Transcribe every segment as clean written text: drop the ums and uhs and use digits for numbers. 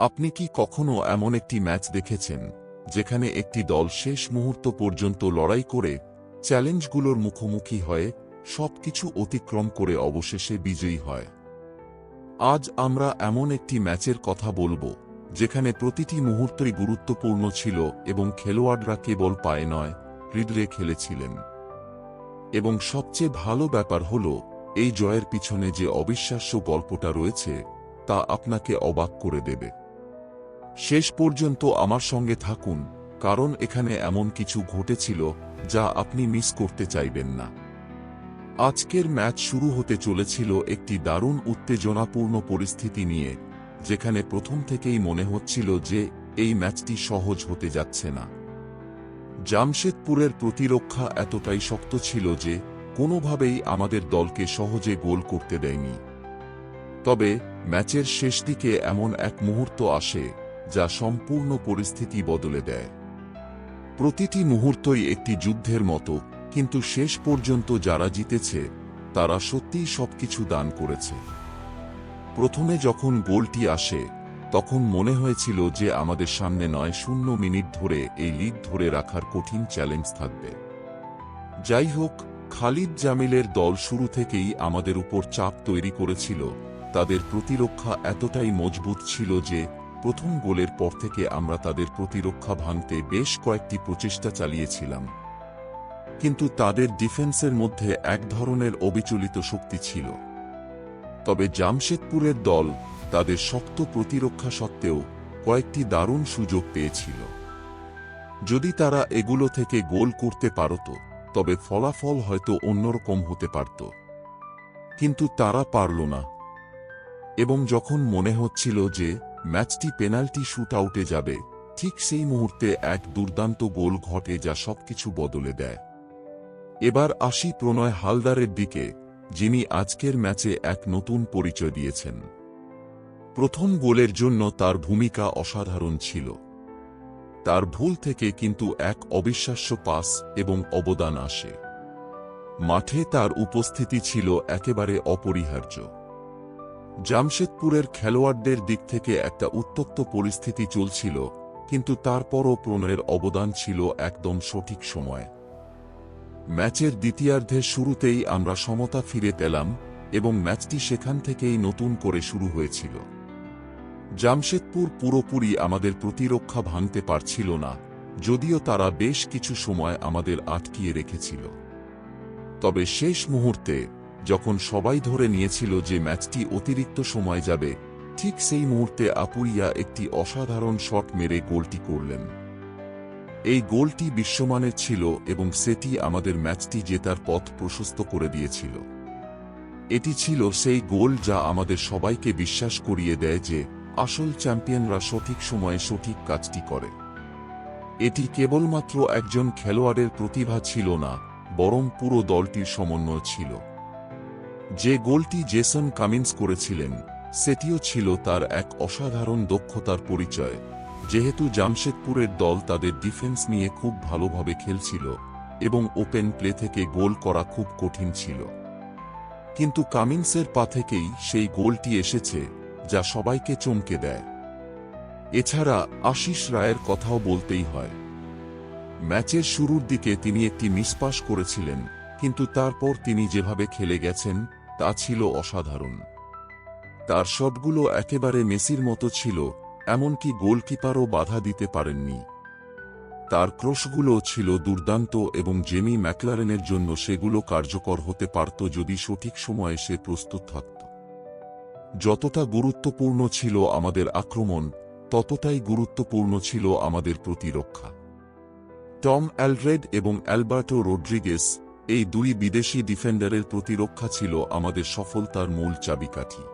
আপনি কি কখনো এমন একটি ম্যাচ দেখেছেন যেখানে একটি দল শেষ মুহূর্ত পর্যন্ত লড়াই করে চ্যালেঞ্জগুলোর মুখোমুখি হয়ে সবকিছু অতিক্রম করে অবশেষে বিজয়ী হয়? আজ আমরা এমন একটি ম্যাচের কথা বলবো যেখানে প্রতিটি মুহূর্তই গুরুত্বপূর্ণ ছিল এবং খেলোয়াড়রা কেবল পায়ে নয়, হৃদয়ে খেলেছিলেন। এবং সবচেয়ে ভালো ব্যাপার হল, এই জয়ের পিছনে যে অবিশ্বাস্য গল্পটা রয়েছে তা আপনাকে অবাক করে দেবে। শেষ পর্যন্ত আমার সঙ্গে থাকুন, কারণ এখানে এমন কিছু ঘটেছিল যা আপনি মিস করতে চাইবেন না। আজকের ম্যাচ শুরু হতে চলেছিল একটি দারুণ উত্তেজনাপূর্ণ পরিস্থিতি নিয়ে, যেখানে প্রথম থেকেই মনে হচ্ছিল যে এই ম্যাচটি সহজ হতে যাচ্ছে না। জামশেদপুরের প্রতিরক্ষা এতটাই শক্ত ছিল যে কোনোভাবেই আমাদের দলকে সহজে গোল করতে দেয়নি। তবে ম্যাচের শেষ দিকে এমন এক মুহূর্ত আসে যা সম্পূর্ণ পরিস্থিতি বদলে দেয়। প্রতিটি মুহূর্তই একটি যুদ্ধের মতো, কিন্তু শেষ পর্যন্ত যারা জিতেছে তারা সত্যিই সবকিছু দান করেছে। প্রথমে যখন গোলটি আসে তখন মনে হয়েছিল যে আমাদের সামনে ৯-০ মিনিট ধরে এই লিড ধরে রাখার কঠিন চ্যালেঞ্জ থাকবে। যাই হোক, খালিদ জামিলের দল শুরু থেকেই আমাদের উপর চাপ তৈরি করেছিল। তাদের প্রতিরক্ষা এতটাই মজবুত ছিল যে প্রথম গোলের পর থেকে আমরা তাদের প্রতিরক্ষা ভাঙতে বেশ কয়েকটি প্রচেষ্টা চালিয়েছিলাম। কিন্তু তাদের ডিফেন্সের মধ্যে এক ধরনের অবিচলিত শক্তি ছিল। তবে জামশেদপুরের দল তাদের শক্ত প্রতিরক্ষা সত্ত্বেও কয়েকটি দারুণ সুযোগ পেয়েছিল। যদি তারা এগুলো থেকে গোল করতে পারত তবে ফলাফল হয়তো অন্যরকম হতে পারত, কিন্তু তারা পারল না। এবং যখন মনে হচ্ছিল যে ম্যাচটি পেনাল্টি শুটআউটে যাবে, ঠিক সেই মুহূর্তে এক দুর্দান্ত গোল ঘটে যা সবকিছু বদলে দেয়। এবার আসি প্রণয় হালদারের দিকে, যিনি আজকের ম্যাচে এক নতুন পরিচয় দিয়েছেন। প্রথম গোলের জন্য তার ভূমিকা অসাধারণ ছিল। তার ভুল থেকে কিন্তু এক অবিশ্বাস্য পাস এবং অবদান আসে। মাঠে তার উপস্থিতি ছিল একেবারে অপরিহার্য। জামশেদপুরের খেলোয়াড়দের দিক থেকে একটা উত্তপ্ত পরিস্থিতি চলছিল, কিন্তু তারপরও প্রণয়ের অবদান ছিল একদম সঠিক সময়। ম্যাচের দ্বিতীয়ার্ধের শুরুতেই আমরা সমতা ফিরে পেলাম এবং ম্যাচটি সেখান থেকেই নতুন করে শুরু হয়েছিল। জামশেদপুর পুরোপুরি আমাদের প্রতিরক্ষা ভাঙতে পারছিল না, যদিও তারা বেশ কিছু সময় আমাদের আটকিয়ে রেখেছিল। তবে শেষ মুহূর্তে যখন সবাই ধরে নিয়েছিল যে ম্যাচটি অতিরিক্ত সময় যাবে, ঠিক সেই মুহূর্তে আপুইয়া একটি অসাধারণ শট মেরে গোলটি করলেন। এই গোলটি বিশ্বমানের ছিল এবং সেটি আমাদের ম্যাচটি জেতার পথ প্রশস্ত করে দিয়েছিল। এটি ছিল সেই গোল যা আমাদের সবাইকে বিশ্বাস করিয়ে দেয় যে আসল চ্যাম্পিয়নরা সঠিক সময়ে সঠিক কাজটি করে। এটি কেবলমাত্র একজন খেলোয়াড়ের প্রতিভা ছিল না, বরং পুরো দলটির সমন্বয় ছিল। যে গোলটি জেসন কামিন্স করেছিলেন সেটিও ছিল তার এক অসাধারণ দক্ষতার পরিচয়, যেহেতু জামশেদপুরের দল তাদের ডিফেন্স নিয়ে খুব ভালোভাবে খেলছিল এবং ওপেন প্লে থেকে গোল করা খুব কঠিন ছিল। কিন্তু কামিন্সের পা থেকেই সেই গোলটি এসেছে, যা সবাইকে চমকে দেয়। এছাড়া আশিস রায়ের কথাও বলতেই হয়। ম্যাচের শুরুর দিকে তিনি একটি মিসপাস করেছিলেন, কিন্তু তারপর তিনি যেভাবে খেলে গেছেন তা ছিল অসাধারণ। তার শটগুলো একেবারে মেসির মতো ছিল, এমনকি গোলকিপারও বাধা দিতে পারেননি। তার ক্রসগুলো ছিল দুর্দান্ত এবং জেমি ম্যাকলারেনের জন্য সেগুলো কার্যকর হতে পারত যদি সঠিক সময়ে সে প্রস্তুত থাকত। যতটা গুরুত্বপূর্ণ ছিল আমাদের আক্রমণ, ততটাই গুরুত্বপূর্ণ ছিল আমাদের প্রতিরক্ষা। টম অ্যালড্রেড এবং অ্যালবার্টো রোড্রিগেস, এই দুই বিদেশি ডিফেন্ডারের প্রতিরক্ষা ছিল আমাদের সফলতার মূল চাবিকাঠি।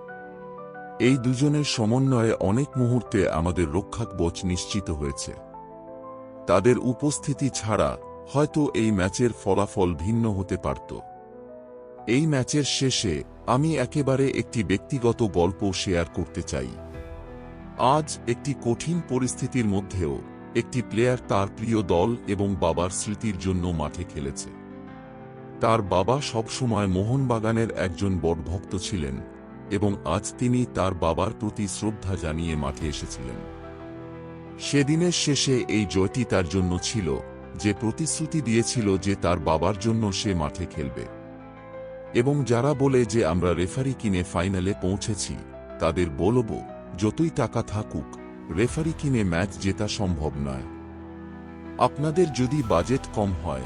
এই দুজনের সমন্বয়ে অনেক মুহূর্তে আমাদের রক্ষাকবচ নিশ্চিত হয়েছে। তাদের উপস্থিতি ছাড়া হয়তো এই ম্যাচের ফলাফল ভিন্ন হতে পারত। এই ম্যাচের শেষে আমি একেবারে একটি ব্যক্তিগত গল্প শেয়ার করতে চাই। আজ একটি কঠিন পরিস্থিতির মধ্যেও একটি প্লেয়ার তার প্রিয় দল এবং বাবার স্মৃতির জন্য মাঠে খেলেছে। তার বাবা সবসময় মোহনবাগানের একজন বড় ভক্ত ছিলেন এবং আজ তিনি তার বাবার প্রতি শ্রদ্ধা জানিয়ে মাঠে এসেছিলেন। সেদিনের শেষে এই জয়টি তার জন্য ছিল, যে প্রতিশ্রুতি দিয়েছিল যে তার বাবার জন্য সে মাঠে খেলবে। এবং যারা বলে যে আমরা রেফারি কিনে ফাইনালে পৌঁছেছি, তাদের বলব, যতই টাকা থাকুক, রেফারি কিনে ম্যাচ জেতা সম্ভব নয়। আপনাদের যদি বাজেট কম হয়,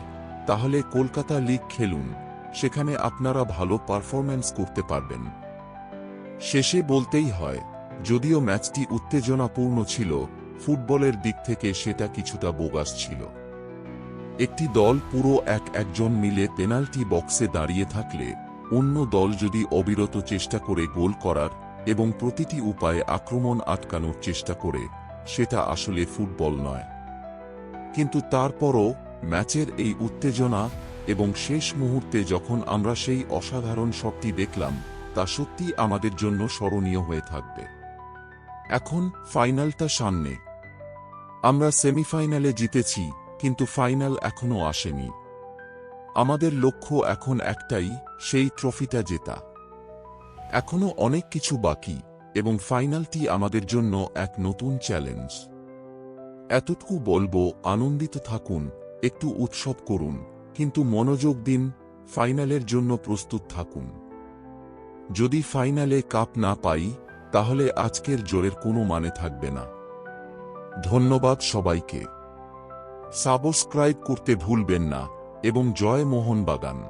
তাহলে কলকাতা লিগ খেলুন, সেখানে আপনারা ভালো পারফরম্যান্স করতে পারবেন। শেষে বলতেই হয়, যদিও ম্যাচটি উত্তেজনাপূর্ণ ছিল, ফুটবলের দিক থেকে সেটা কিছুটা বোগাস ছিল। একটি দল পুরো একজন মিলে পেনাল্টি বক্সে দাঁড়িয়ে থাকলে, অন্য দল যদি অবিরত চেষ্টা করে গোল করার এবং প্রতিটি উপায়ে আক্রমণ আটকানোর চেষ্টা করে, সেটা আসলে ফুটবল নয়। কিন্তু তারপরও ম্যাচের এই উত্তেজনা এবং শেষ মুহূর্তে যখন আমরা সেই অসাধারণ শটটি দেখলাম, তা সত্যি আমাদের জন্য স্মরণীয় হয়ে থাকবে। এখন ফাইনালটা সামনে। আমরা সেমিফাইনালে জিতেছি, কিন্তু ফাইনাল এখনো আসেনি। আমাদের লক্ষ্য এখন একটাই, সেই ট্রফিটা জেতা। এখনো অনেক কিছু বাকি, এবং ফাইনালটি আমাদের জন্য এক নতুন চ্যালেঞ্জ। এতটুকু বলবো, আনন্দিত থাকুন, একটু উৎসব করুন, কিন্তু মনোযোগ দিন, ফাইনালের জন্য প্রস্তুত থাকুন। যদি ফাইনালে কাপ না পাই, তাহলে আজকের জোরের কোনো মানে থাকবে না। ধন্যবাদ সবাইকে। সাবস্ক্রাইব করতে ভুলবেন না, এবং জয় মোহনবাগান।